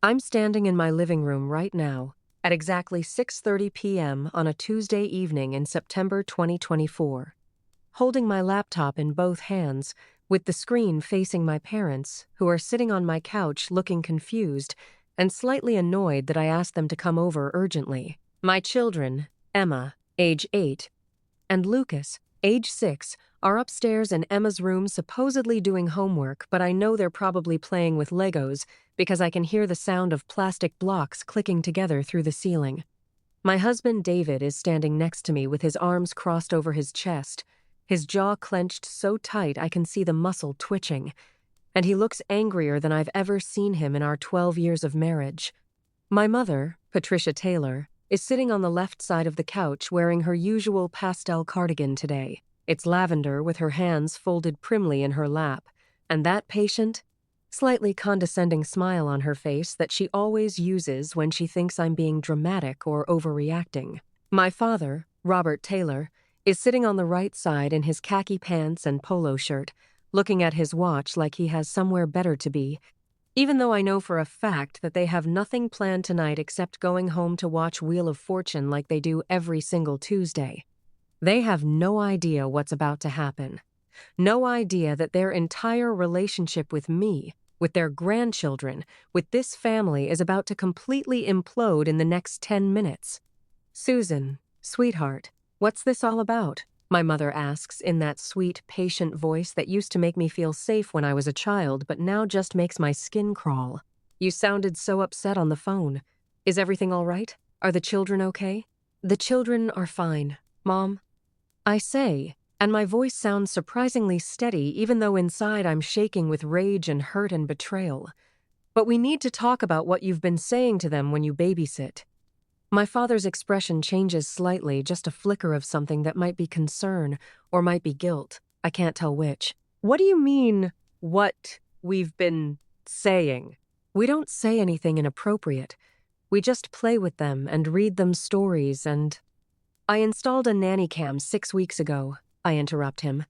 I'm standing in my living room right now at exactly 6:30 p.m. on a Tuesday evening in September 2024, holding my laptop in both hands with the screen facing my parents, who are sitting on my couch looking confused and slightly annoyed that I asked them to come over urgently. My children, Emma, age 8, and Lucas, age 6, are upstairs in Emma's room supposedly doing homework, but I know they're probably playing with Legos because I can hear the sound of plastic blocks clicking together through the ceiling. My husband David is standing next to me with his arms crossed over his chest, his jaw clenched so tight I can see the muscle twitching, and he looks angrier than I've ever seen him in our 12 years of marriage. My mother, Patricia Taylor, is sitting on the left side of the couch wearing her usual pastel cardigan today. It's lavender with her hands folded primly in her lap, and that patient, slightly condescending smile on her face that she always uses when she thinks I'm being dramatic or overreacting. My father, Robert Taylor, is sitting on the right side in his khaki pants and polo shirt, looking at his watch like he has somewhere better to be, even though I know for a fact that they have nothing planned tonight except going home to watch Wheel of Fortune like they do every single Tuesday. They have no idea what's about to happen. No idea that their entire relationship with me, with their grandchildren, with this family is about to completely implode in the next 10 minutes. Susan, sweetheart, what's this all about? My mother asks in that sweet, patient voice that used to make me feel safe when I was a child, but now just makes my skin crawl. You sounded so upset on the phone. Is everything all right? Are the children okay? The children are fine, Mom. I say, and my voice sounds surprisingly steady even though inside I'm shaking with rage and hurt and betrayal. But we need to talk about what you've been saying to them when you babysit. My father's expression changes slightly, just a flicker of something that might be concern or might be guilt. I can't tell which. What do you mean, what we've been saying? We don't say anything inappropriate. We just play with them and read them stories and... I installed a nanny cam 6 weeks ago, I interrupt him,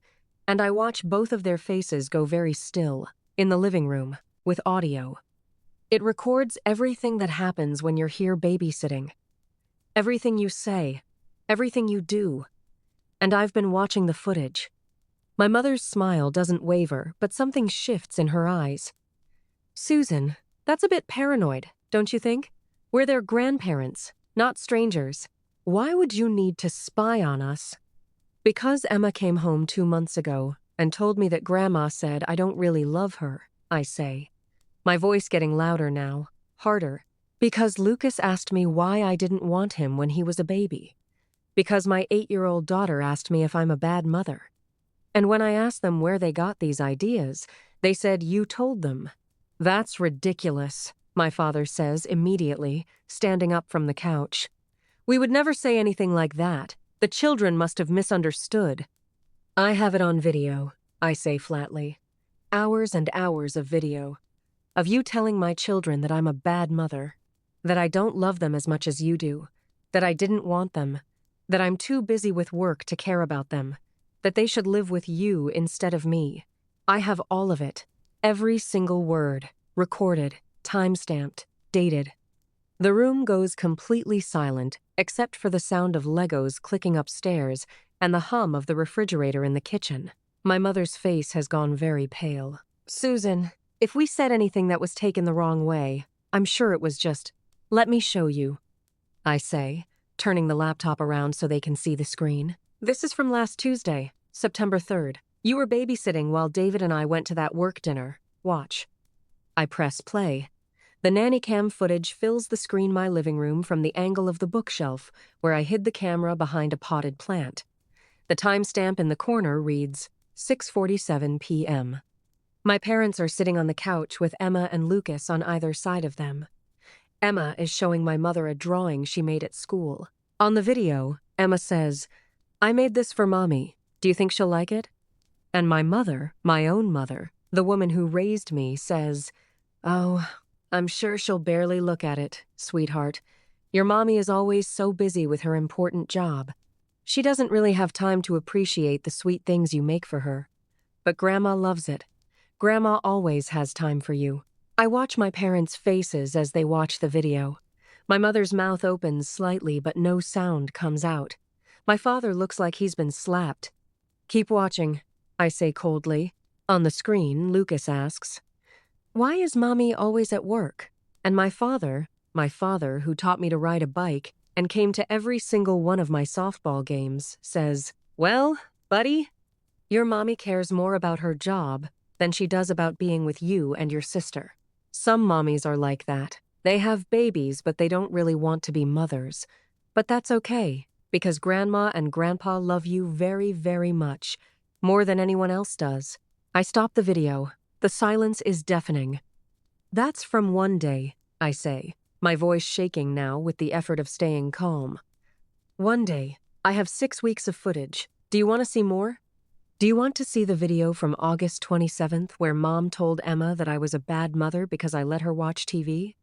and I watch both of their faces go very still, in the living room, with audio. It records everything that happens when you're here babysitting. Everything you say, everything you do. And I've been watching the footage. My mother's smile doesn't waver, but something shifts in her eyes. Susan, that's a bit paranoid, don't you think? We're their grandparents, not strangers. Why would you need to spy on us? Because Emma came home 2 months ago and told me that Grandma said I don't really love her, I say. My voice getting louder now, harder. Because Lucas asked me why I didn't want him when he was a baby. Because my 8-year-old daughter asked me if I'm a bad mother. And when I asked them where they got these ideas, they said you told them. That's ridiculous, my father says immediately, standing up from the couch. We would never say anything like that. The children must have misunderstood. I have it on video, I say flatly. Hours and hours of video. Of you telling my children that I'm a bad mother. That I don't love them as much as you do. That I didn't want them. That I'm too busy with work to care about them. That they should live with you instead of me. I have all of it. Every single word. Recorded. Time-stamped. Dated. The room goes completely silent, except for the sound of Legos clicking upstairs and the hum of the refrigerator in the kitchen. My mother's face has gone very pale. Susan, if we said anything that was taken the wrong way, I'm sure it was just, let me show you, I say, turning the laptop around so they can see the screen. This is from last Tuesday, September 3rd. You were babysitting while David and I went to that work dinner. Watch. I press play. The nanny cam footage fills the screen my living room from the angle of the bookshelf, where I hid the camera behind a potted plant. The timestamp in the corner reads 6:47 p.m. My parents are sitting on the couch with Emma and Lucas on either side of them. Emma is showing my mother a drawing she made at school. On the video, Emma says, I made this for Mommy. Do you think she'll like it? And my mother, my own mother, the woman who raised me, says, Oh, I'm sure she'll barely look at it, sweetheart. Your mommy is always so busy with her important job. She doesn't really have time to appreciate the sweet things you make for her. But Grandma loves it. Grandma always has time for you. I watch my parents' faces as they watch the video. My mother's mouth opens slightly, but no sound comes out. My father looks like he's been slapped. Keep watching, I say coldly. On the screen, Lucas asks, "Why is Mommy always at work?" And my father who taught me to ride a bike and came to every single one of my softball games, says, "Well, buddy, your mommy cares more about her job than she does about being with you and your sister." Some mommies are like that. They have babies, but they don't really want to be mothers. But that's okay, because Grandma and Grandpa love you very, very much, more than anyone else does. I stop the video. The silence is deafening. "That's from one day," I say, my voice shaking now with the effort of staying calm. "One day. I have 6 weeks of footage. Do you want to see more? Do you want to see the video from August 27th where Mom told Emma that I was a bad mother because I let her watch TV?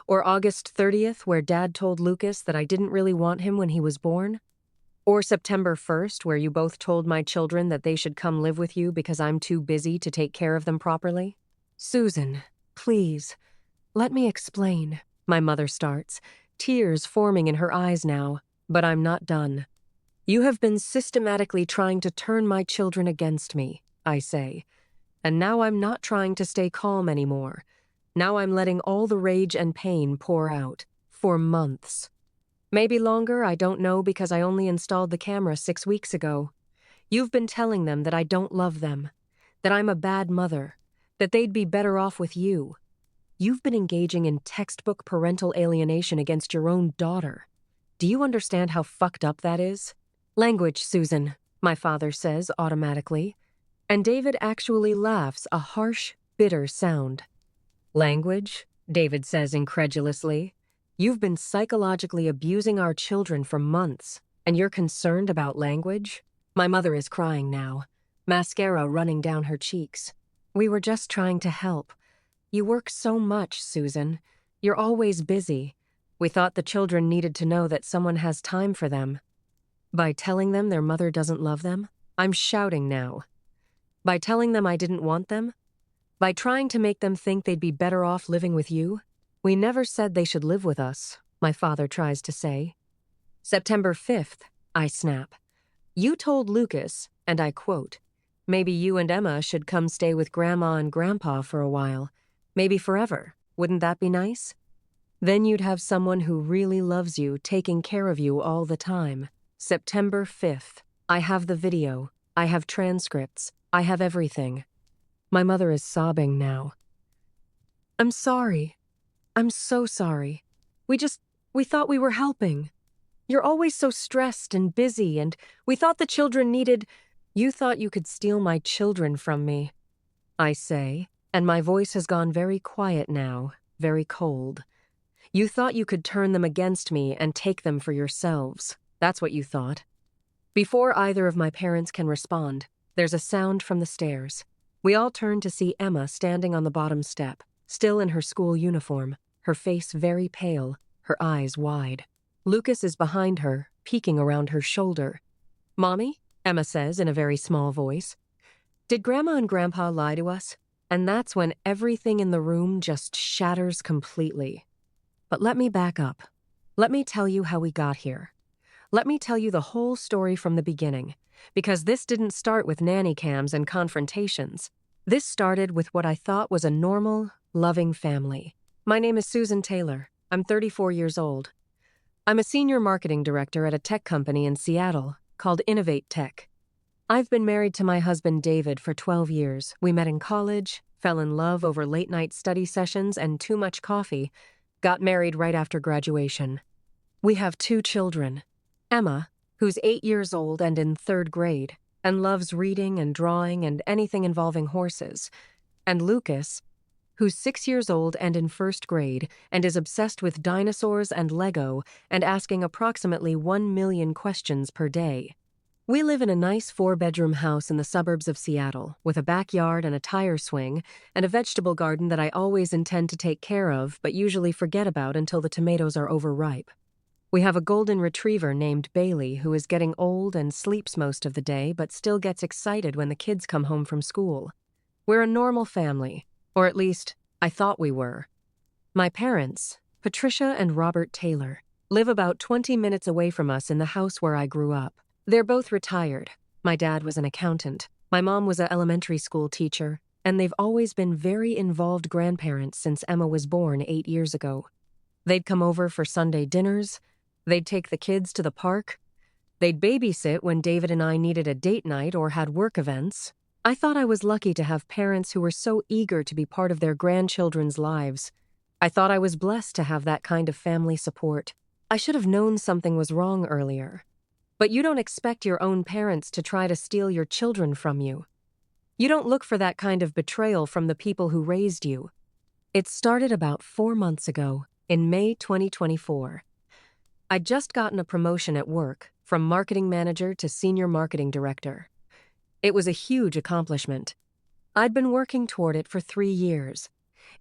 Or August 30th where Dad told Lucas that I didn't really want him when he was born? Or September 1st where you both told my children that they should come live with you because I'm too busy to take care of them properly?" "Susan, please, let me explain," my mother starts, tears forming in her eyes now, but I'm not done. "You have been systematically trying to turn my children against me," I say, "and now I'm not trying to stay calm anymore. Now I'm letting all the rage and pain pour out. For months. Maybe longer, I don't know, because I only installed the camera 6 weeks ago. You've been telling them that I don't love them, that I'm a bad mother, that they'd be better off with you. You've been engaging in textbook parental alienation against your own daughter. Do you understand how fucked up that is?" "Language, Susan," my father says automatically, and David actually laughs, a harsh, bitter sound. "Language?" David says incredulously. "You've been psychologically abusing our children for months, and you're concerned about language?" My mother is crying now, mascara running down her cheeks. "We were just trying to help. You work so much, Susan. You're always busy. We thought the children needed to know that someone has time for them." By telling them their mother doesn't love them? I'm shouting now. By telling them I didn't want them? By trying to make them think they'd be better off living with you? "We never said they should live with us," my father tries to say. "September 5th, I snap. You told Lucas, and I quote, 'Maybe you and Emma should come stay with Grandma and Grandpa for a while. Maybe forever. Wouldn't that be nice? Then you'd have someone who really loves you taking care of you all the time.' September 5th. I have the video. I have transcripts. I have everything." My mother is sobbing now. "I'm sorry. I'm so sorry. We thought we were helping. You're always so stressed and busy, and we thought the children needed—" "You thought you could steal my children from me," I say, and my voice has gone very quiet now, very cold. "You thought you could turn them against me and take them for yourselves. That's what you thought." Before either of my parents can respond, there's a sound from the stairs. We all turn to see Emma standing on the bottom step, still in her school uniform, her face very pale, her eyes wide. Lucas is behind her, peeking around her shoulder. "Mommy," Emma says in a very small voice, "did Grandma and Grandpa lie to us?" And that's when everything in the room just shatters completely. But let me back up. Let me tell you how we got here. Let me tell you the whole story from the beginning, because this didn't start with nanny cams and confrontations. This started with what I thought was a normal, loving family. My name is Susan Taylor. I'm 34 years old. I'm a senior marketing director at a tech company in Seattle called Innovate Tech. I've been married to my husband David for 12 years. We met in college, fell in love over late-night study sessions and too much coffee, got married right after graduation. We have 2 children. Emma, who's 8 years old and in 3rd grade, and loves reading and drawing and anything involving horses, and Lucas, who's 6 years old and in 1st grade and is obsessed with dinosaurs and Lego and asking approximately 1 million questions per day. We live in a nice 4-bedroom house in the suburbs of Seattle with a backyard and a tire swing and a vegetable garden that I always intend to take care of but usually forget about until the tomatoes are overripe. We have a golden retriever named Bailey who is getting old and sleeps most of the day but still gets excited when the kids come home from school. We're a normal family, or at least I thought we were. My parents, Patricia and Robert Taylor, live about 20 minutes away from us in the house where I grew up. They're both retired. My dad was an accountant. My mom was an elementary school teacher, and they've always been very involved grandparents since Emma was born 8 years ago. They'd come over for Sunday dinners. They'd take the kids to the park. They'd babysit when David and I needed a date night or had work events. I thought I was lucky to have parents who were so eager to be part of their grandchildren's lives. I thought I was blessed to have that kind of family support. I should have known something was wrong earlier. But you don't expect your own parents to try to steal your children from you. You don't look for that kind of betrayal from the people who raised you. It started about 4 months ago, in May 2024. I'd just gotten a promotion at work, from marketing manager to senior marketing director. It was a huge accomplishment. I'd been working toward it for 3 years.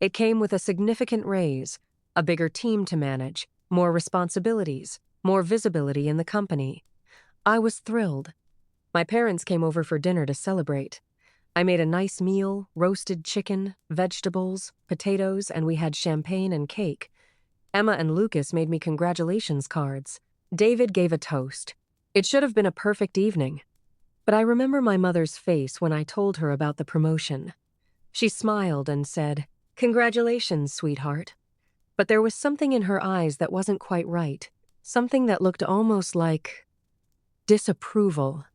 It came with a significant raise, a bigger team to manage, more responsibilities, more visibility in the company. I was thrilled. My parents came over for dinner to celebrate. I made a nice meal, roasted chicken, vegetables, potatoes, and we had champagne and cake. Emma and Lucas made me congratulations cards. David gave a toast. It should have been a perfect evening. But I remember my mother's face when I told her about the promotion. She smiled and said, "Congratulations, sweetheart." But there was something in her eyes that wasn't quite right. Something that looked almost like disapproval.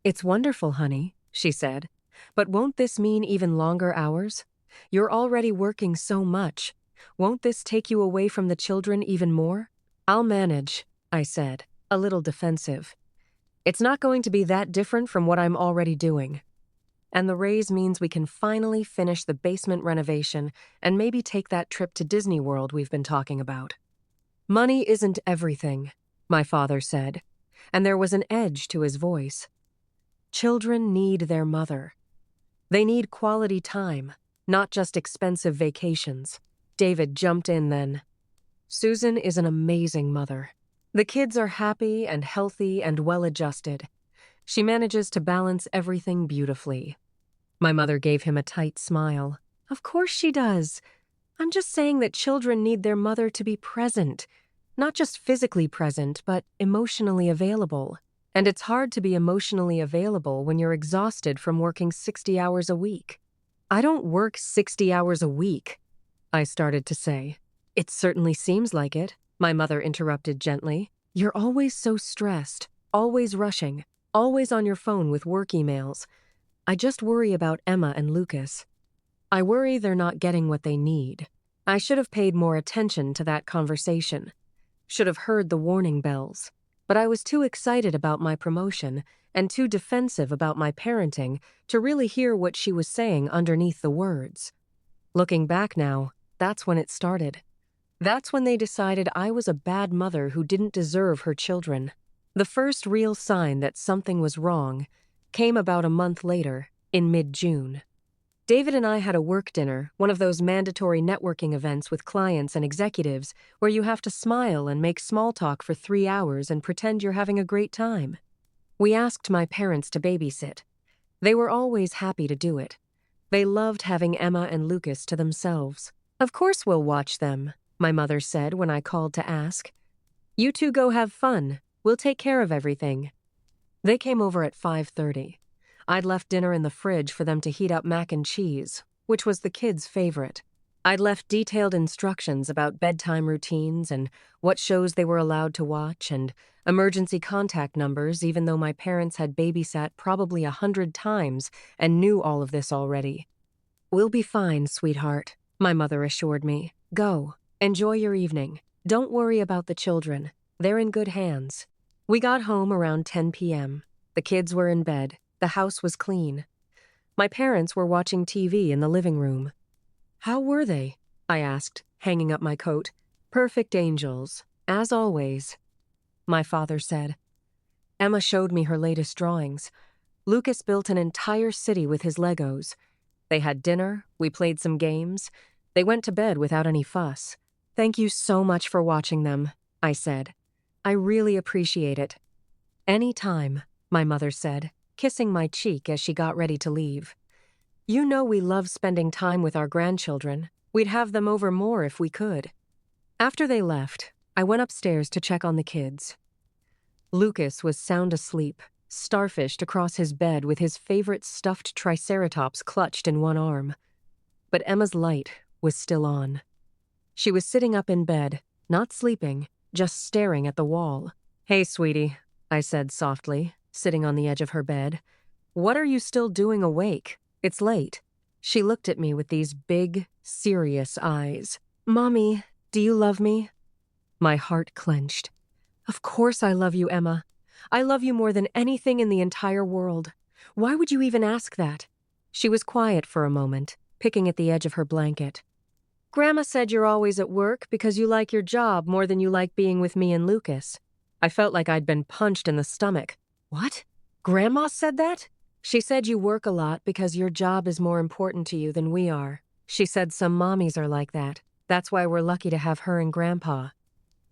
"It's wonderful, honey," she said. "But won't this mean even longer hours? You're already working so much. Won't this take you away from the children even more?" "I'll manage," I said, a little defensive. "It's not going to be that different from what I'm already doing. And the raise means we can finally finish the basement renovation and maybe take that trip to Disney World we've been talking about." "Money isn't everything," my father said, and there was an edge to his voice. "Children need their mother. They need quality time, not just expensive vacations." David jumped in then. "Susan is an amazing mother. The kids are happy and healthy and well-adjusted. She manages to balance everything beautifully." My mother gave him a tight smile. "Of course she does. I'm just saying that children need their mother to be present. Not just physically present, but emotionally available. And it's hard to be emotionally available when you're exhausted from working 60 hours a week." "I don't work 60 hours a week," I started to say. "It certainly seems like it," my mother interrupted gently. "You're always so stressed, always rushing, always on your phone with work emails. I just worry about Emma and Lucas. I worry they're not getting what they need. I should have paid more attention to that conversation. Should have heard the warning bells. But I was too excited about my promotion and too defensive about my parenting to really hear what she was saying underneath the words. Looking back now, that's when it started. That's when they decided I was a bad mother who didn't deserve her children. The first real sign that something was wrong came about a month later, in mid-June. David and I had a work dinner, one of those mandatory networking events with clients and executives where you have to smile and make small talk for 3 hours and pretend you're having a great time. We asked my parents to babysit. They were always happy to do it. They loved having Emma and Lucas to themselves. "Of course we'll watch them," my mother said when I called to ask. "You two go have fun. We'll take care of everything." They came over at 5:30. I'd left dinner in the fridge for them to heat up mac and cheese, which was the kids' favorite. I'd left detailed instructions about bedtime routines and what shows they were allowed to watch and emergency contact numbers, even though my parents had babysat probably 100 times and knew all of this already. "We'll be fine, sweetheart," my mother assured me. "Go. Enjoy your evening. Don't worry about the children. They're in good hands." We got home around 10 p.m. The kids were in bed. The house was clean. My parents were watching TV in the living room. "How were they?" I asked, hanging up my coat. "Perfect angels, as always," my father said. Emma showed me her latest drawings. Lucas built an entire city with his Legos. They had dinner, we played some games. They went to bed without any fuss. "Thank you so much for watching them," I said. "I really appreciate it." "Any time," my mother said, kissing my cheek as she got ready to leave. "You know we love spending time with our grandchildren. We'd have them over more if we could. After they left, I went upstairs to check on the kids. Lucas was sound asleep, starfished across his bed with his favorite stuffed triceratops clutched in one arm. But Emma's light was still on. She was sitting up in bed, not sleeping, just staring at the wall. "Hey, sweetie," I said softly, sitting on the edge of her bed. "What are you still doing awake? It's late." She looked at me with these big, serious eyes. "Mommy, do you love me?" My heart clenched. "Of course I love you, Emma. I love you more than anything in the entire world. Why would you even ask that?" She was quiet for a moment, picking at the edge of her blanket. "Grandma said you're always at work because you like your job more than you like being with me and Lucas." I felt like I'd been punched in the stomach. "What? Grandma said that?" "She said you work a lot because your job is more important to you than we are. She said some mommies are like that. That's why we're lucky to have her and Grandpa."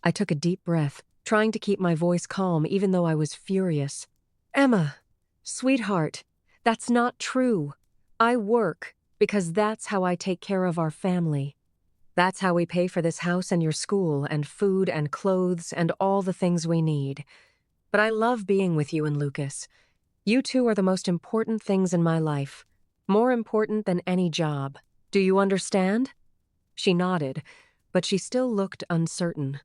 I took a deep breath, trying to keep my voice calm even though I was furious. "Emma, sweetheart, that's not true. I work because that's how I take care of our family. That's how we pay for this house and your school and food and clothes and all the things we need. But I love being with you and Lucas. You two are the most important things in my life. More important than any job. Do you understand?" She nodded, but she still looked uncertain.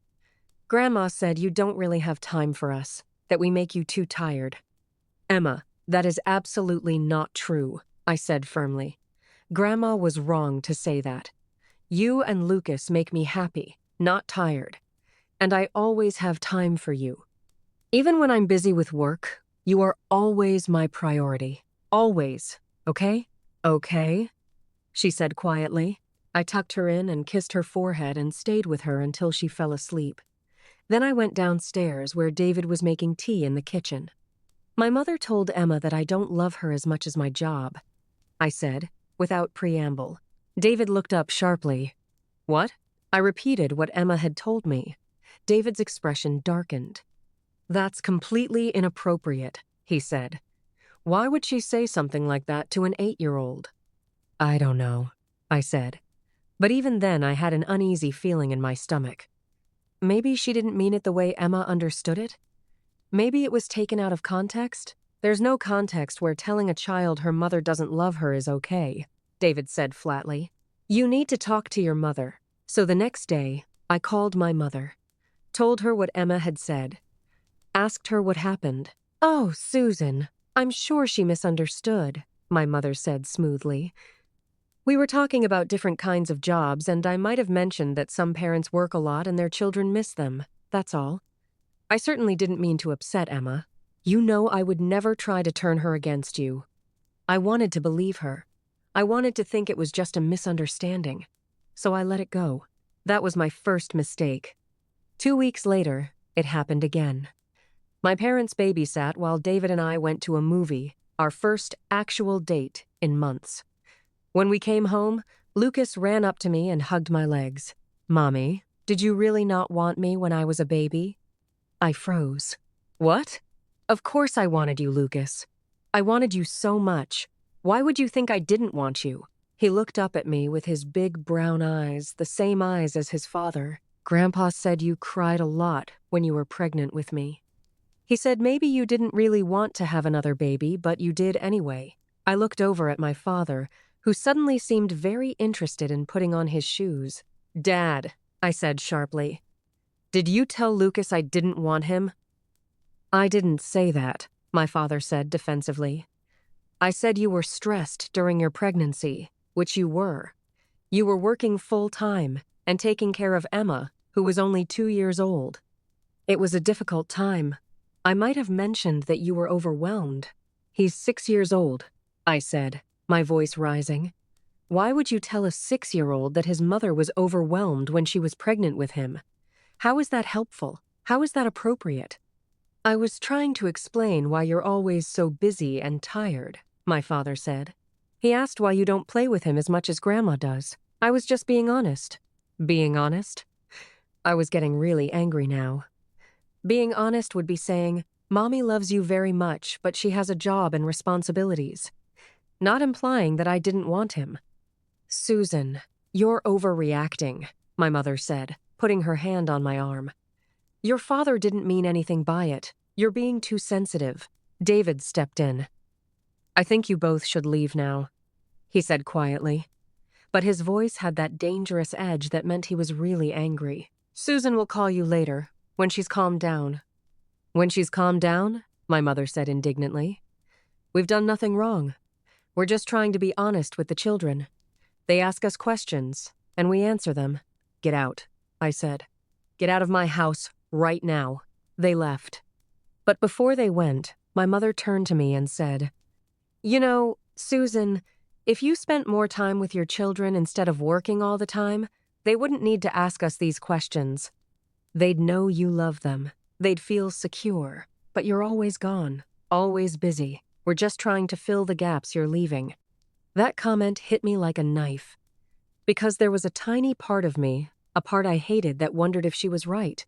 "Grandma said you don't really have time for us, that we make you too tired." "Emma, that is absolutely not true," I said firmly. "Grandma was wrong to say that. You and Lucas make me happy, not tired. And I always have time for you. Even when I'm busy with work, you are always my priority. Always. Okay?" "Okay," she said quietly. I tucked her in and kissed her forehead and stayed with her until she fell asleep. Then I went downstairs where David was making tea in the kitchen. "My mother told Emma that I don't love her as much as my job," I said, without preamble. David looked up sharply. "What?" I repeated what Emma had told me. David's expression darkened. "That's completely inappropriate," he said. "Why would she say something like that to an 8-year-old? "I don't know," I said. But even then I had an uneasy feeling in my stomach. Maybe she didn't mean it the way Emma understood it? Maybe it was taken out of context? "There's no context where telling a child her mother doesn't love her is okay," David said flatly. "You need to talk to your mother." So the next day, I called my mother, told her what Emma had said, asked her what happened. "Oh, Susan, I'm sure she misunderstood," my mother said smoothly. "We were talking about different kinds of jobs, and I might have mentioned that some parents work a lot and their children miss them. That's all. I certainly didn't mean to upset Emma. You know I would never try to turn her against you. I wanted to believe her. I wanted to think it was just a misunderstanding. So I let it go. That was my first mistake." 2 weeks later, it happened again. My parents babysat while David and I went to a movie, our first actual date in months. When we came home, Lucas ran up to me and hugged my legs. "Mommy, did you really not want me when I was a baby?" I froze. "What?" "Of course I wanted you, Lucas. I wanted you so much. Why would you think I didn't want you?" He looked up at me with his big brown eyes, the same eyes as his father. "Grandpa said you cried a lot when you were pregnant with me. He said maybe you didn't really want to have another baby, but you did anyway." I looked over at my father, who suddenly seemed very interested in putting on his shoes. "Dad," I said sharply, "did you tell Lucas I didn't want him?" "I didn't say that," my father said defensively. "I said you were stressed during your pregnancy, which you were. You were working full-time and taking care of Emma, who was only 2 years old. It was a difficult time. I might have mentioned that you were overwhelmed." "He's 6 years old," I said, my voice rising. "Why would you tell a 6-year-old that his mother was overwhelmed when she was pregnant with him? How is that helpful? How is that appropriate?" "I was trying to explain why you're always so busy and tired," my father said. "He asked why you don't play with him as much as Grandma does. I was just being honest." Being honest? I was getting really angry now. Being honest would be saying, "Mommy loves you very much, but she has a job and responsibilities." Not implying that I didn't want him. "Susan, "You're overreacting," my mother said, putting her hand on my arm. "Your father didn't mean anything by it. You're being too sensitive." David stepped in. "I think you both should leave now," he said quietly. But his voice had that dangerous edge that meant he was really angry. "Susan will call you later, when she's calmed down." "When she's calmed down?" my mother said indignantly. "We've done nothing wrong. We're just trying to be honest with the children. They ask us questions, and we answer them." "Get out," I said. "Get out of my house right now." They left. But before they went, my mother turned to me and said, "You know, Susan, if you spent more time with your children instead of working all the time, they wouldn't need to ask us these questions. They'd know you love them. They'd feel secure. But you're always gone, always busy. We're just trying to fill the gaps you're leaving." That comment hit me like a knife, because there was a tiny part of me, a part I hated, that wondered if she was right.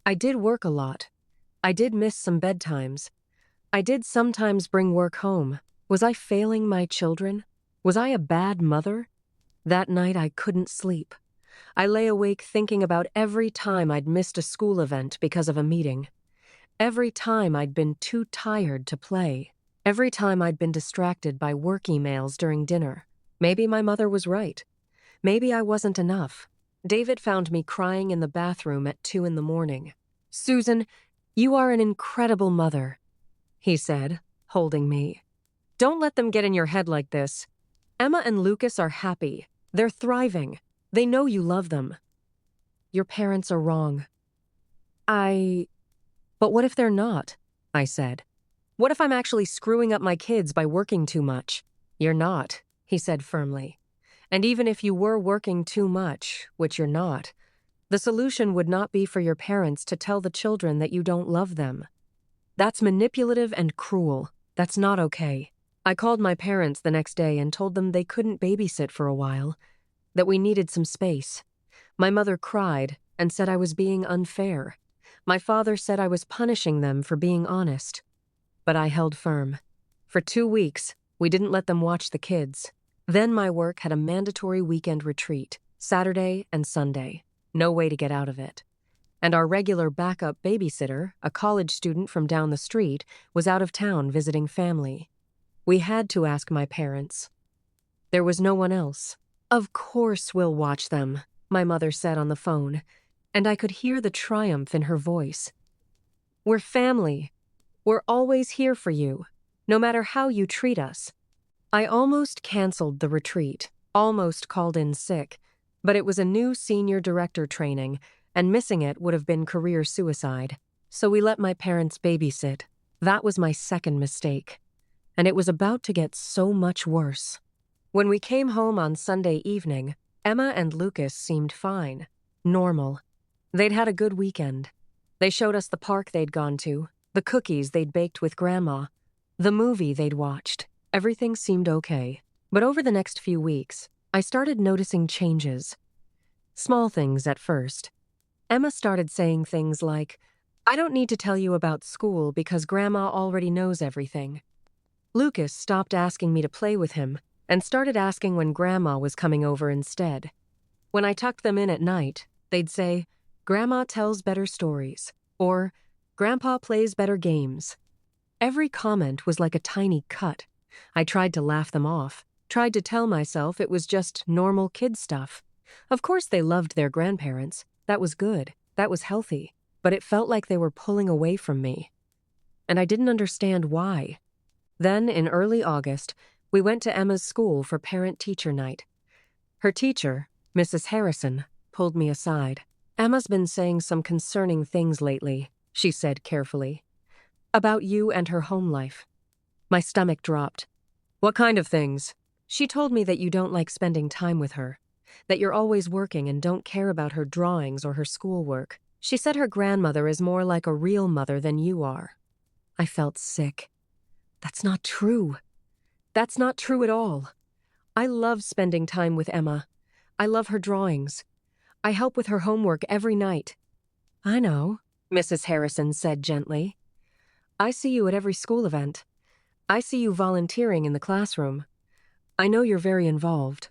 I did work a lot. I did miss some bedtimes. I did sometimes bring work home. Was I failing my children? Was I a bad mother? That night I couldn't sleep. I lay awake thinking about every time I'd missed a school event because of a meeting. Every time I'd been too tired to play. Every time I'd been distracted by work emails during dinner. Maybe my mother was right. Maybe I wasn't enough. David found me crying in the bathroom at 2 a.m. "Susan, you are an incredible mother," he said, holding me. "Don't let them get in your head like this. Emma and Lucas are happy. They're thriving. They know you love them. Your parents are wrong." But what if they're not?" I said. "What if I'm actually screwing up my kids by working too much?" "You're not," he said firmly. "And even if you were working too much, which you're not, the solution would not be for your parents to tell the children that you don't love them. That's manipulative and cruel. That's not okay." I called my parents the next day and told them they couldn't babysit for a while, that we needed some space. My mother cried and said I was being unfair. My father said I was punishing them for being honest. But I held firm. For 2 weeks, we didn't let them watch the kids. Then my work had a mandatory weekend retreat, Saturday and Sunday. No way to get out of it. And our regular backup babysitter, a college student from down the street, was out of town visiting family. We had to ask my parents. There was no one else. "Of course we'll watch them," my mother said on the phone, and I could hear the triumph in her voice. "We're family. We're always here for you, no matter how you treat us." I almost canceled the retreat, almost called in sick, but it was a new senior director training, and missing it would have been career suicide. So we let my parents babysit. That was my second mistake. And it was about to get so much worse. When we came home on Sunday evening, Emma and Lucas seemed fine, normal. They'd had a good weekend. They showed us the park they'd gone to, the cookies they'd baked with Grandma, the movie they'd watched. Everything seemed okay. But over the next few weeks, I started noticing changes. Small things at first. Emma started saying things like, "I don't need to tell you about school because Grandma already knows everything." Lucas stopped asking me to play with him and started asking when Grandma was coming over instead. When I tucked them in at night, they'd say, "Grandma tells better stories," or "Grandpa plays better games." Every comment was like a tiny cut. I tried to laugh them off, tried to tell myself it was just normal kid stuff. Of course they loved their grandparents. That was good. That was healthy. But it felt like they were pulling away from me. And I didn't understand why. Then, in early August, we went to Emma's school for parent-teacher night. Her teacher, Mrs. Harrison, pulled me aside. "Emma's been saying some concerning things lately," she said carefully. "About you and her home life." My stomach dropped. "What kind of things?" "She told me that you don't like spending time with her, that you're always working and don't care about her drawings or her schoolwork. She said her grandmother is more like a real mother than you are." I felt sick. That's not true. That's not true at all. I love spending time with Emma. I love her drawings. I help with her homework every night. "I know," Mrs. Harrison said gently. "I see you at every school event. I see you volunteering in the classroom. I know you're very involved.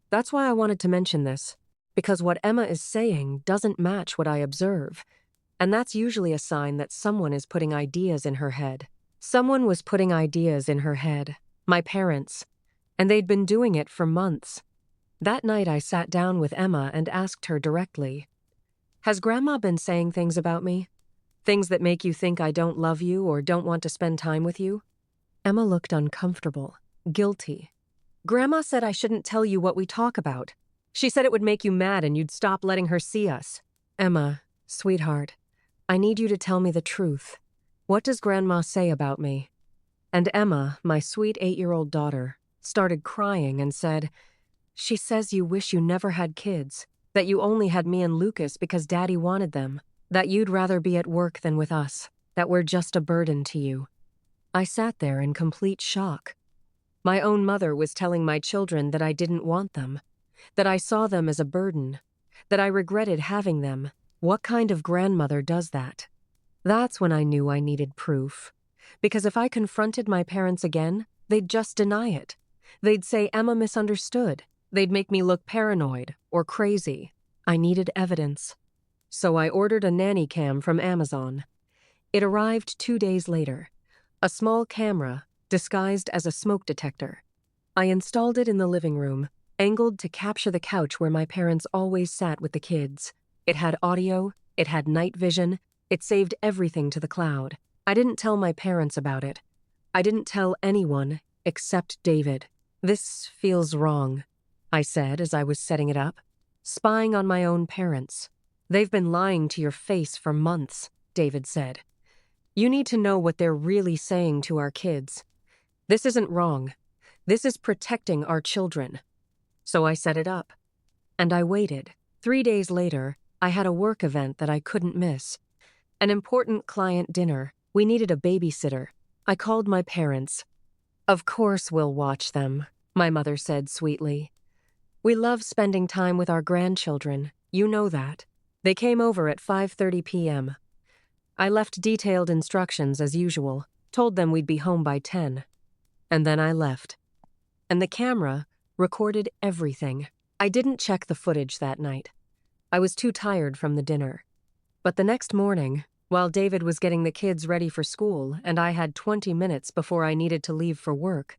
That's why I wanted to mention this. Because what Emma is saying doesn't match what I observe. And that's usually a sign that someone is putting ideas in her head. Someone was putting ideas in her head. My parents. And they'd been doing it for months. That night I sat down with Emma and asked her directly, "Has Grandma been saying things about me? Things that make you think I don't love you or don't want to spend time with you?" Emma looked uncomfortable, guilty. "Grandma said I shouldn't tell you what we talk about. She said it would make you mad and you'd stop letting her see us." "Emma, sweetheart, I need you to tell me the truth. What does Grandma say about me?" And Emma, my sweet 8-year-old daughter, started crying and said, "She says you wish you never had kids, that you only had me and Lucas because Daddy wanted them, that you'd rather be at work than with us, that we're just a burden to you." I sat there in complete shock. My own mother was telling my children that I didn't want them, that I saw them as a burden, that I regretted having them. What kind of grandmother does that? That's when I knew I needed proof. Because if I confronted my parents again, they'd just deny it. They'd say Emma misunderstood. They'd make me look paranoid or crazy. I needed evidence. So I ordered a nanny cam from Amazon. It arrived 2 days later. A small camera, disguised as a smoke detector. I installed it in the living room, angled to capture the couch where my parents always sat with the kids. It had audio, it had night vision, it saved everything to the cloud. I didn't tell my parents about it. I didn't tell anyone except David. "This feels wrong," I said as I was setting it up. "Spying on my own parents. They've been lying to your face for months," David said. "You need to know what they're really saying to our kids. This isn't wrong. This is protecting our children." So I set it up. And I waited. 3 days later, I had a work event that I couldn't miss. An important client dinner. We needed a babysitter. I called my parents. "Of course we'll watch them," my mother said sweetly. "We love spending time with our grandchildren. You know that." They came over at 5:30 p.m. I left detailed instructions as usual, told them we'd be home by 10. And then I left. And the camera recorded everything. I didn't check the footage that night. I was too tired from the dinner. But the next morning, while David was getting the kids ready for school and I had 20 minutes before I needed to leave for work,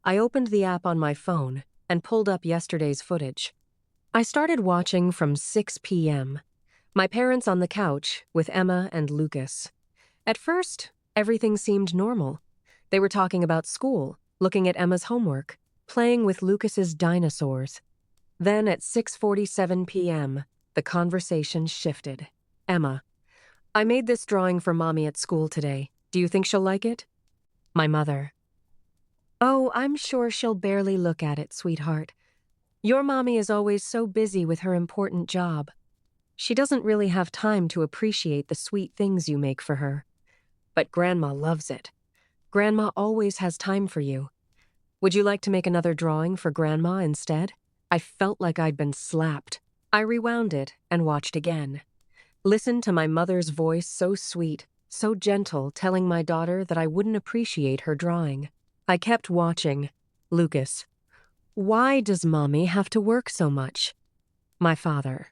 I opened the app on my phone and pulled up yesterday's footage. I started watching from 6 p.m. My parents on the couch with Emma and Lucas. At first, everything seemed normal. They were talking about school, looking at Emma's homework, playing with Lucas's dinosaurs. Then at 6:47 p.m., the conversation shifted. "Emma, I made this drawing for Mommy at school today. Do you think she'll like it?" My mother. "Oh, I'm sure she'll barely look at it, sweetheart. Your mommy is always so busy with her important job. She doesn't really have time to appreciate the sweet things you make for her. But Grandma loves it. Grandma always has time for you. Would you like to make another drawing for Grandma instead?" I felt like I'd been slapped. I rewound it and watched again. Listened to my mother's voice so sweet, so gentle, telling my daughter that I wouldn't appreciate her drawing. I kept watching. Lucas. "Why does Mommy have to work so much?" My father.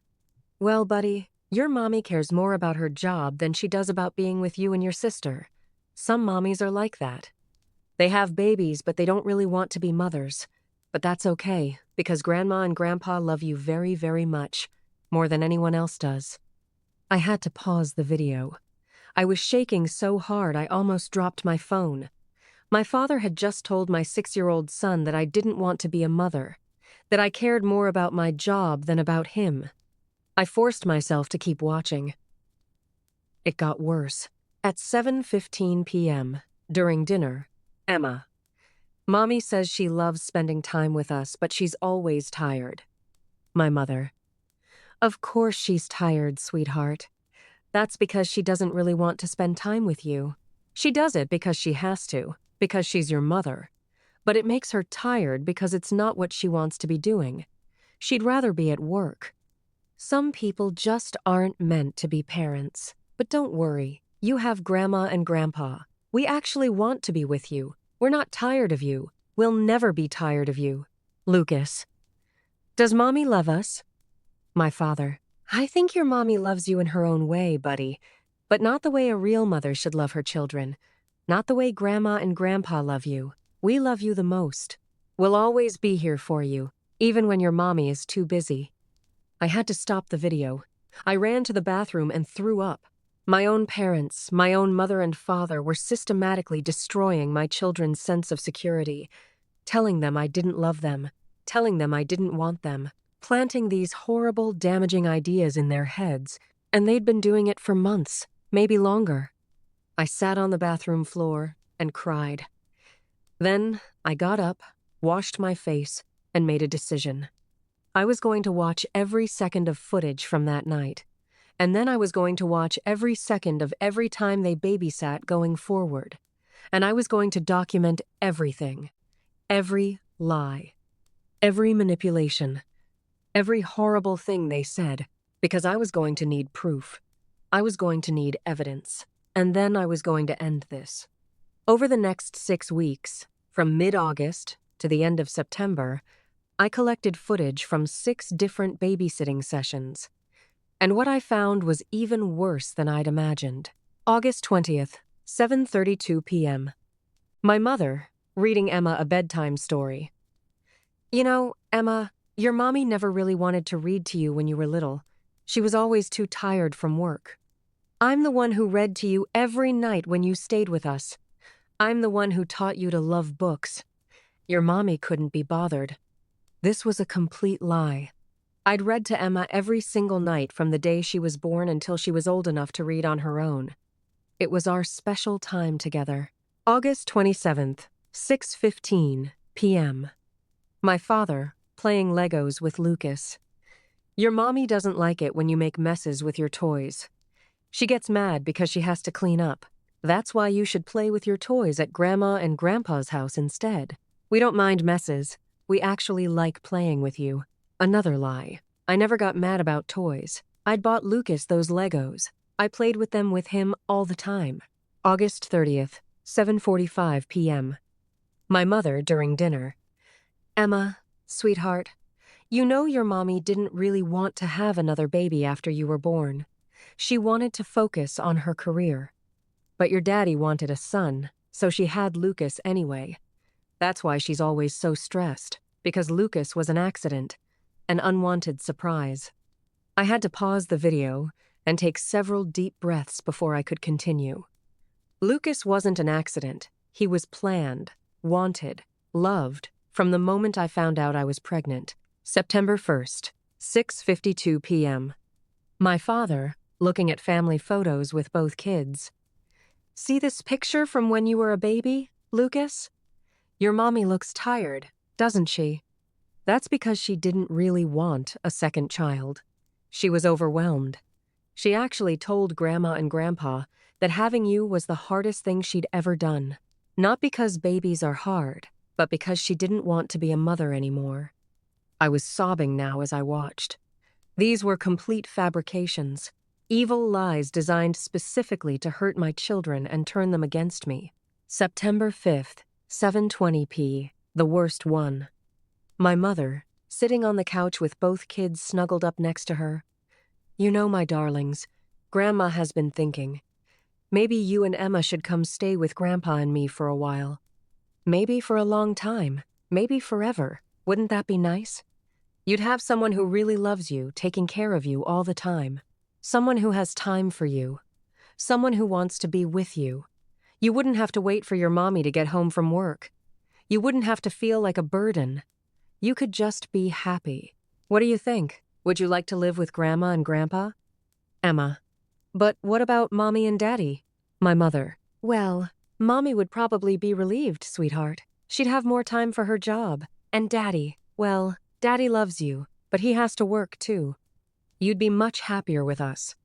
"Well, buddy, your mommy cares more about her job than she does about being with you and your sister. Some mommies are like that. They have babies, but they don't really want to be mothers. But that's okay, because Grandma and Grandpa love you very, very much, more than anyone else does." I had to pause the video. I was shaking so hard I almost dropped my phone. My father had just told my 6-year-old son that I didn't want to be a mother, that I cared more about my job than about him. I forced myself to keep watching. It got worse. At 7:15 p.m., during dinner, Emma. "Mommy says she loves spending time with us, but she's always tired." My mother. "Of course she's tired, sweetheart. That's because she doesn't really want to spend time with you. She does it because she has to, because she's your mother. But it makes her tired because it's not what she wants to be doing. She'd rather be at work. Some people just aren't meant to be parents. But don't worry, you have Grandma and Grandpa. We actually want to be with you. We're not tired of you. We'll never be tired of you." Lucas. Does mommy love us? My father. I think your mommy loves you in her own way, buddy, but not the way a real mother should love her children. Not the way Grandma and Grandpa love you. We love you the most. We'll always be here for you, even when your mommy is too busy. I had to stop the video. I ran to the bathroom and threw up. My own parents, my own mother and father, were systematically destroying my children's sense of security, telling them I didn't love them, telling them I didn't want them, planting these horrible, damaging ideas in their heads, and they'd been doing it for months, maybe longer. I sat on the bathroom floor and cried. Then I got up, washed my face, and made a decision. I was going to watch every second of footage from that night, and then I was going to watch every second of every time they babysat going forward, and I was going to document everything, every lie, every manipulation, every horrible thing they said, because I was going to need proof. I was going to need evidence, and then I was going to end this. Over the next 6 weeks, from mid-August to the end of September, I collected footage from 6 different babysitting sessions. And what I found was even worse than I'd imagined. August 20th, 7:32 p.m. My mother, reading Emma a bedtime story. You know, Emma, your mommy never really wanted to read to you when you were little. She was always too tired from work. I'm the one who read to you every night when you stayed with us. I'm the one who taught you to love books. Your mommy couldn't be bothered. This was a complete lie. I'd read to Emma every single night from the day she was born until she was old enough to read on her own. It was our special time together. August 27th, 6:15 p.m. My father, playing Legos with Lucas. Your mommy doesn't like it when you make messes with your toys. She gets mad because she has to clean up. That's why you should play with your toys at Grandma and Grandpa's house instead. We don't mind messes. We actually like playing with you. Another lie. I never got mad about toys. I'd bought Lucas those Legos. I played with them with him all the time. August 30th, 7:45 p.m. My mother during dinner. Emma, sweetheart, you know your mommy didn't really want to have another baby after you were born. She wanted to focus on her career. But your daddy wanted a son, so she had Lucas anyway. That's why she's always so stressed, because Lucas was an accident, an unwanted surprise. I had to pause the video and take several deep breaths before I could continue. Lucas wasn't an accident. He was planned, wanted, loved, from the moment I found out I was pregnant. September 1st, 6:52 p.m. My father, looking at family photos with both kids. See this picture from when you were a baby, Lucas? Your mommy looks tired, doesn't she? That's because she didn't really want a second child. She was overwhelmed. She actually told Grandma and Grandpa that having you was the hardest thing she'd ever done. Not because babies are hard, but because she didn't want to be a mother anymore. I was sobbing now as I watched. These were complete fabrications, evil lies designed specifically to hurt my children and turn them against me. September 5th, 7:20 p., the worst one. My mother, sitting on the couch with both kids snuggled up next to her. You know, my darlings, Grandma has been thinking. Maybe you and Emma should come stay with Grandpa and me for a while. Maybe for a long time, maybe forever. Wouldn't that be nice? You'd have someone who really loves you, taking care of you all the time. Someone who has time for you. Someone who wants to be with you. You wouldn't have to wait for your mommy to get home from work. You wouldn't have to feel like a burden. You could just be happy. What do you think? Would you like to live with Grandma and Grandpa? Emma. But what about Mommy and Daddy? My mother. Well, Mommy would probably be relieved, sweetheart. She'd have more time for her job. And Daddy, well, Daddy loves you, but he has to work too. You'd be much happier with us.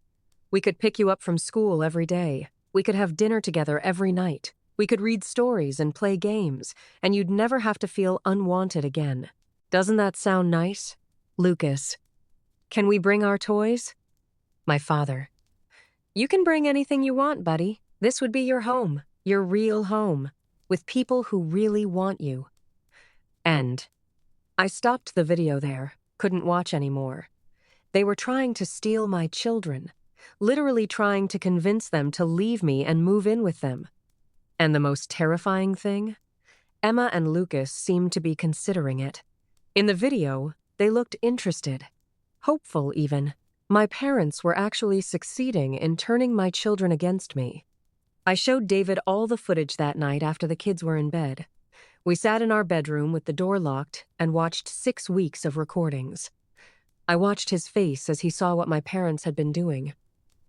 We could pick you up from school every day. We could have dinner together every night. We could read stories and play games, and you'd never have to feel unwanted again. Doesn't that sound nice? Lucas. Can we bring our toys? My father. You can bring anything you want, buddy. This would be your home, your real home, with people who really want you. End. I stopped the video there, couldn't watch anymore. They were trying to steal my children, literally trying to convince them to leave me and move in with them. And the most terrifying thing? Emma and Lucas seemed to be considering it. In the video, they looked interested, hopeful even. My parents were actually succeeding in turning my children against me. I showed David all the footage that night after the kids were in bed. We sat in our bedroom with the door locked and watched 6 weeks of recordings. I watched his face as he saw what my parents had been doing.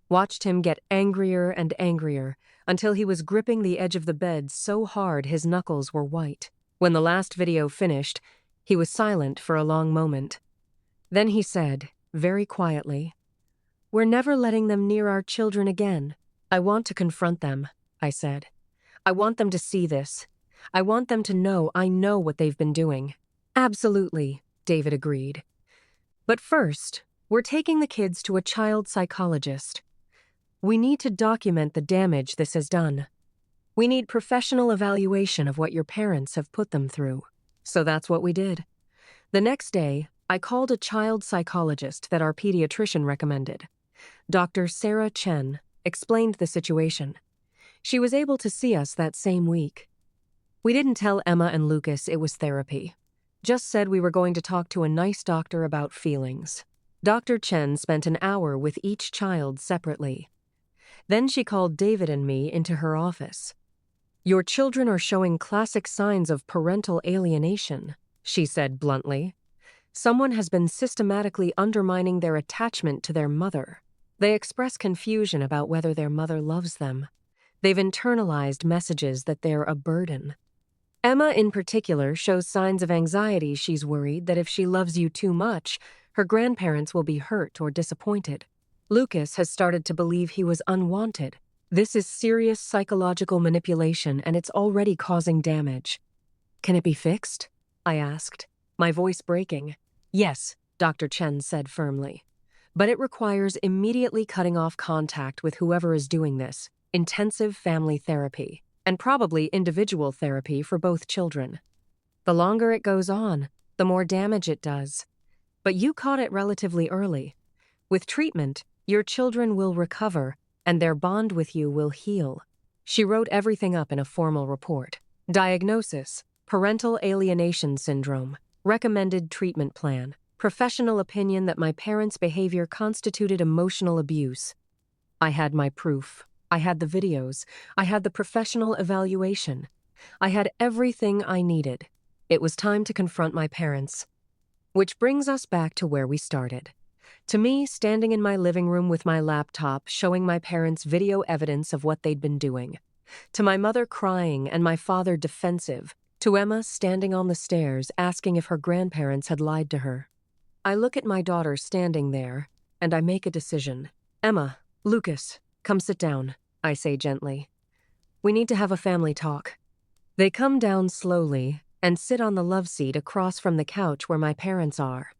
Watched him get angrier and angrier until he was gripping the edge of the bed so hard his knuckles were white. When the last video finished, he was silent for a long moment. Then he said, very quietly, "We're never letting them near our children again." "I want to confront them," I said. "I want them to see this. I want them to know I know what they've been doing." "Absolutely," David agreed. "But first, we're taking the kids to a child psychologist. We need to document the damage this has done. We need professional evaluation of what your parents have put them through." So that's what we did. The next day, I called a child psychologist that our pediatrician recommended. Dr. Sarah Chen explained the situation. She was able to see us that same week. We didn't tell Emma and Lucas it was therapy. Just said we were going to talk to a nice doctor about feelings. Dr. Chen spent an hour with each child separately. Then she called David and me into her office. "Your children are showing classic signs of parental alienation," she said bluntly. "Someone has been systematically undermining their attachment to their mother. They express confusion about whether their mother loves them. They've internalized messages that they're a burden. Emma, in particular, shows signs of anxiety. She's worried that if she loves you too much, her grandparents will be hurt or disappointed. Lucas has started to believe he was unwanted. This is serious psychological manipulation, and it's already causing damage." "Can it be fixed?" I asked, my voice breaking. "Yes," Dr. Chen said firmly. "But it requires immediately cutting off contact with whoever is doing this, intensive family therapy, and probably individual therapy for both children. The longer it goes on, the more damage it does. But you caught it relatively early. With treatment, your children will recover, and their bond with you will heal." She wrote everything up in a formal report. Diagnosis: parental alienation syndrome. Recommended treatment plan. Professional opinion that my parents' behavior constituted emotional abuse. I had my proof. I had the videos. I had the professional evaluation. I had everything I needed. It was time to confront my parents. Which brings us back to where we started. To me, standing in my living room with my laptop, showing my parents video evidence of what they'd been doing. To my mother crying and my father defensive. To Emma standing on the stairs asking if her grandparents had lied to her. I look at my daughter standing there, and I make a decision. "Emma, Lucas, come sit down," I say gently. "We need to have a family talk." They come down slowly and sit on the love seat across from the couch where my parents are.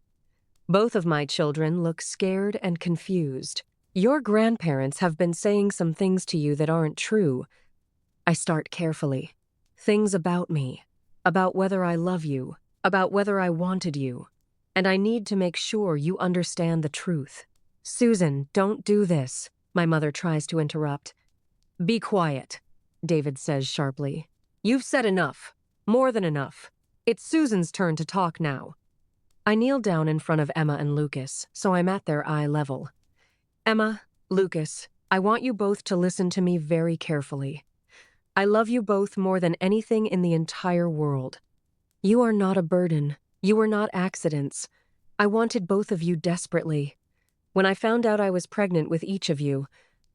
Both of my children look scared and confused. "Your grandparents have been saying some things to you that aren't true." I start carefully. "Things about me, about whether I love you, about whether I wanted you. And I need to make sure you understand the truth." "Susan, don't do this," my mother tries to interrupt. "Be quiet," David says sharply. "You've said enough. More than enough. It's Susan's turn to talk now." I kneel down in front of Emma and Lucas, so I'm at their eye level. "Emma, Lucas, I want you both to listen to me very carefully. I love you both more than anything in the entire world. You are not a burden. You were not accidents. I wanted both of you desperately. When I found out I was pregnant with each of you,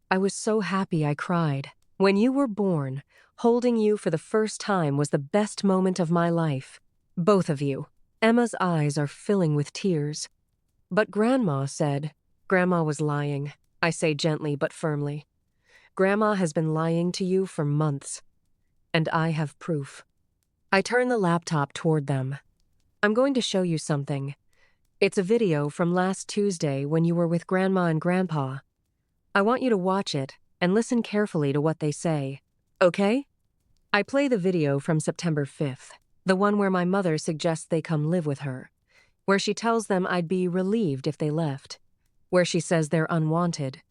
I was so happy I cried. When you were born, holding you for the first time was the best moment of my life. Both of you." Emma's eyes are filling with tears. "But Grandma said—" "Grandma was lying," I say gently but firmly. "Grandma has been lying to you for months. And I have proof." I turn the laptop toward them. "I'm going to show you something. It's a video from last Tuesday when you were with Grandma and Grandpa. I want you to watch it and listen carefully to what they say. Okay?" I play the video from September 5th, the one where my mother suggests they come live with her. where she tells them I'd be relieved if they left, where she says they're unwanted.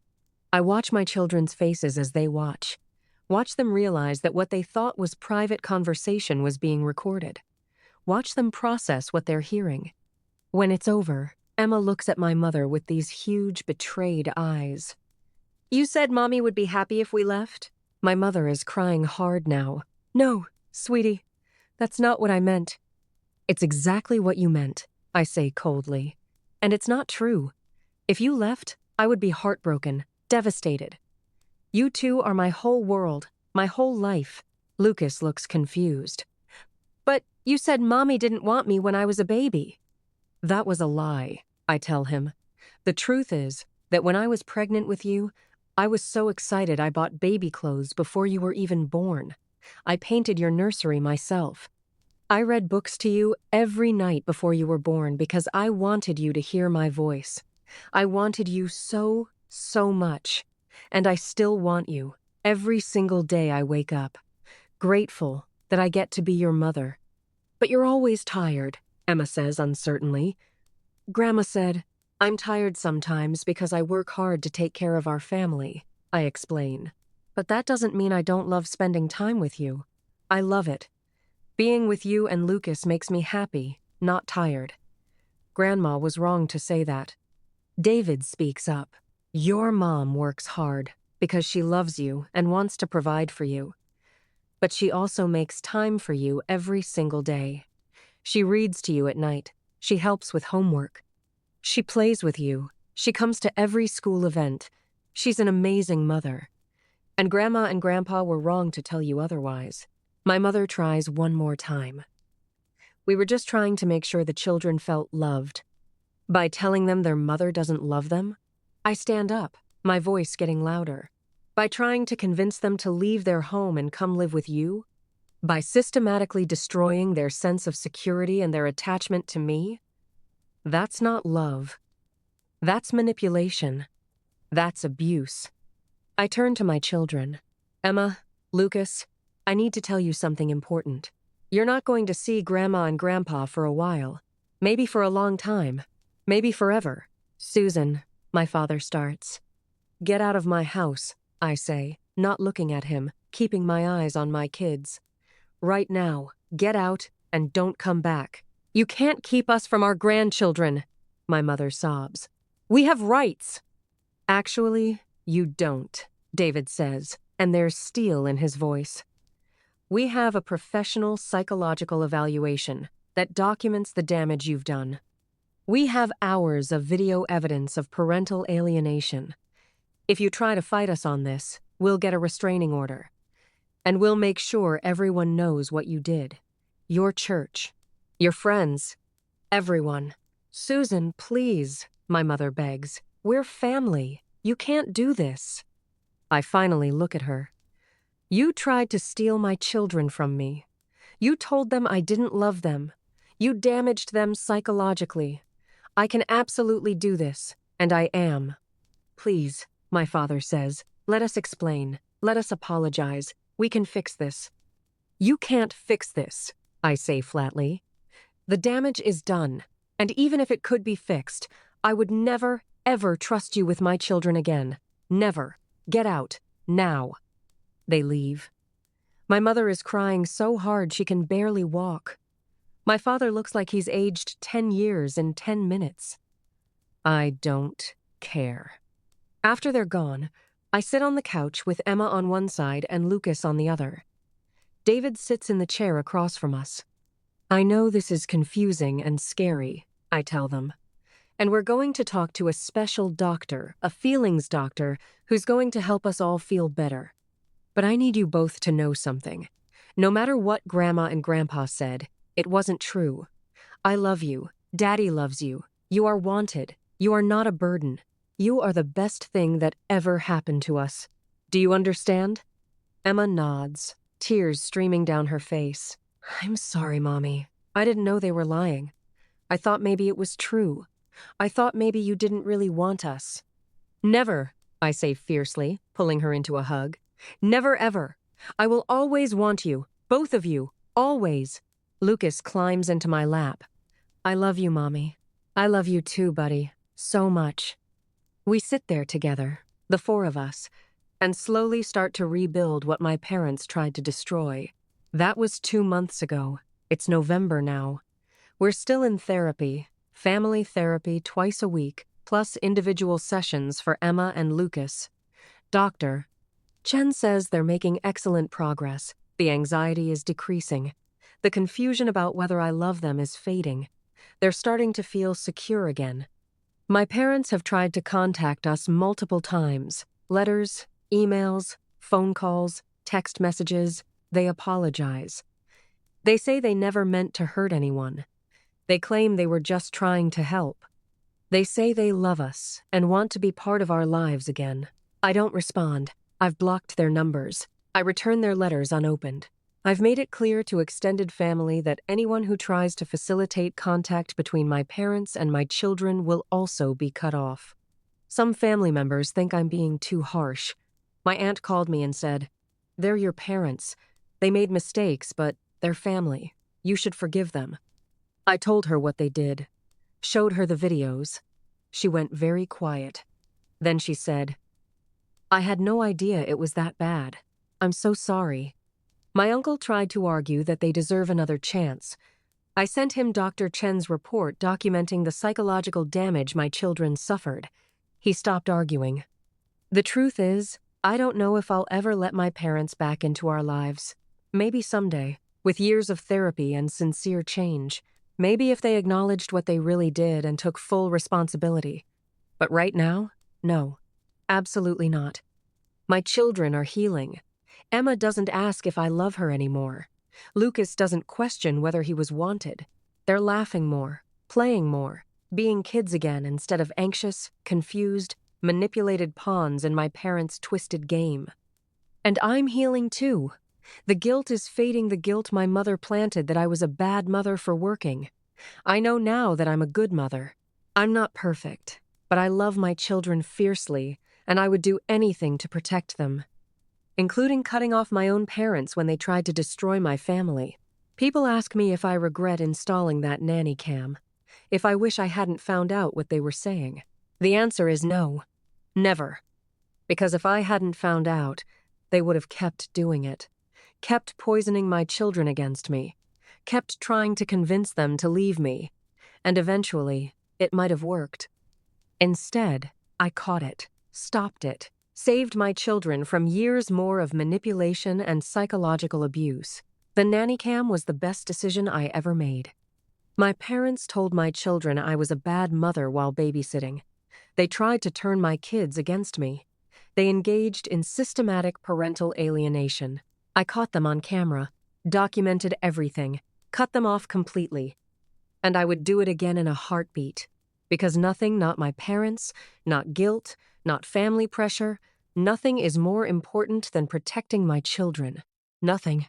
I watch my children's faces as they watch them realize that what they thought was private conversation was being recorded. Watch them process what they're hearing. When it's over, Emma looks at my mother with these huge, betrayed eyes. "You said Mommy would be happy if we left?" My mother is crying hard now. "No, sweetie, that's not what I meant." "It's exactly what you meant," I say coldly. "And it's not true. If you left, I would be heartbroken, devastated. You two are my whole world, my whole life." Lucas looks confused. "But you said Mommy didn't want me when I was a baby." "That was a lie," I tell him. "The truth is that when I was pregnant with you, I was so excited I bought baby clothes before you were even born. I painted your nursery myself. I read books to you every night before you were born because I wanted you to hear my voice. I wanted you so, so much. And I still want you every single day I wake up. Grateful that I get to be your mother." "But you're always tired," Emma says uncertainly. "Grandma said, I'm tired sometimes because I work hard to take care of our family," I explain. "But that doesn't mean I don't love spending time with you. I love it. Being with you and Lucas makes me happy, not tired." Grandma was wrong to say that. David speaks up. "Your mom works hard because she loves you and wants to provide for you. But she also makes time for you every single day. She reads to you at night. She helps with homework. She plays with you. She comes to every school event. She's an amazing mother. And Grandma and Grandpa were wrong to tell you otherwise." My mother tries one more time. "We were just trying to make sure the children felt loved. By telling them their mother doesn't love them?" I stand up, my voice getting louder. "By trying to convince them to leave their home and come live with you? By systematically destroying their sense of security and their attachment to me? That's not love. That's manipulation. That's abuse." I turn to my children. "Emma, Lucas, I need to tell you something important. You're not going to see Grandma and Grandpa for a while. Maybe for a long time. Maybe forever." "Susan," my father starts. "Get out of my house," I say, not looking at him, keeping my eyes on my kids. "Right now, get out and don't come back." "You can't keep us from our grandchildren," my mother sobs. "We have rights." "Actually, you don't," David says, and there's steel in his voice. "We have a professional psychological evaluation that documents the damage you've done. We have hours of video evidence of parental alienation. If you try to fight us on this, we'll get a restraining order. And we'll make sure everyone knows what you did. Your church, your friends, everyone." "Susan, please," my mother begs. "We're family. You can't do this." I finally look at her. "You tried to steal my children from me. You told them I didn't love them. You damaged them psychologically. I can absolutely do this, and I am. Please," my father says, "let us explain. Let us apologize. We can fix this." "You can't fix this," I say flatly. "The damage is done, and even if it could be fixed, I would never, ever trust you with my children again. Never. Get out. Now." They leave. My mother is crying so hard she can barely walk. My father looks like he's aged 10 years in 10 minutes. I don't care. After they're gone, I sit on the couch with Emma on one side and Lucas on the other. David sits in the chair across from us. "I know this is confusing and scary," I tell them. "And we're going to talk to a special doctor, a feelings doctor, who's going to help us all feel better. But I need you both to know something. No matter what Grandma and Grandpa said, it wasn't true. I love you. Daddy loves you. You are wanted. You are not a burden. You are the best thing that ever happened to us. Do you understand?" Emma nods, tears streaming down her face. "I'm sorry, Mommy. I didn't know they were lying. I thought maybe it was true. I thought maybe you didn't really want us." "Never," I say fiercely, pulling her into a hug. "Never ever. I will always want you, both of you, always." Lucas climbs into my lap. "I love you, Mommy. I love you too, buddy. So much. We sit there together, the four of us, and slowly start to rebuild what my parents tried to destroy. That was 2 months ago. It's November now. We're still in therapy, family therapy twice a week, plus individual sessions for Emma and Lucas. Doctor, Chen says they're making excellent progress. The anxiety is decreasing. The confusion about whether I love them is fading. They're starting to feel secure again. My parents have tried to contact us multiple times. Letters, emails, phone calls, text messages. They apologize. They say they never meant to hurt anyone. They claim they were just trying to help. They say they love us and want to be part of our lives again. I don't respond. I've blocked their numbers. I return their letters unopened. I've made it clear to extended family that anyone who tries to facilitate contact between my parents and my children will also be cut off. Some family members think I'm being too harsh. My aunt called me and said, "They're your parents. They made mistakes, but they're family. You should forgive them." I told her what they did, showed her the videos. She went very quiet. Then she said, "I had no idea it was that bad. I'm so sorry." My uncle tried to argue that they deserve another chance. I sent him Dr. Chen's report documenting the psychological damage my children suffered. He stopped arguing. The truth is, I don't know if I'll ever let my parents back into our lives. Maybe someday, with years of therapy and sincere change. Maybe if they acknowledged what they really did and took full responsibility. But right now, no. Absolutely not. My children are healing. Emma doesn't ask if I love her anymore. Lucas doesn't question whether he was wanted. They're laughing more, playing more, being kids again instead of anxious, confused, manipulated pawns in my parents' twisted game. And I'm healing too. The guilt is fading, the guilt my mother planted that I was a bad mother for working. I know now that I'm a good mother. I'm not perfect, but I love my children fiercely, and I would do anything to protect them, including cutting off my own parents when they tried to destroy my family. People ask me if I regret installing that nanny cam, if I wish I hadn't found out what they were saying. The answer is no. Never. Because if I hadn't found out, they would have kept doing it. Kept poisoning my children against me, kept trying to convince them to leave me, and eventually, it might have worked. Instead, I caught it, stopped it, saved my children from years more of manipulation and psychological abuse. The nanny cam was the best decision I ever made. My parents told my children I was a bad mother while babysitting. They tried to turn my kids against me. They engaged in systematic parental alienation. I caught them on camera, documented everything, cut them off completely. And I would do it again in a heartbeat. Because nothing, not my parents, not guilt, not family pressure, nothing is more important than protecting my children. Nothing.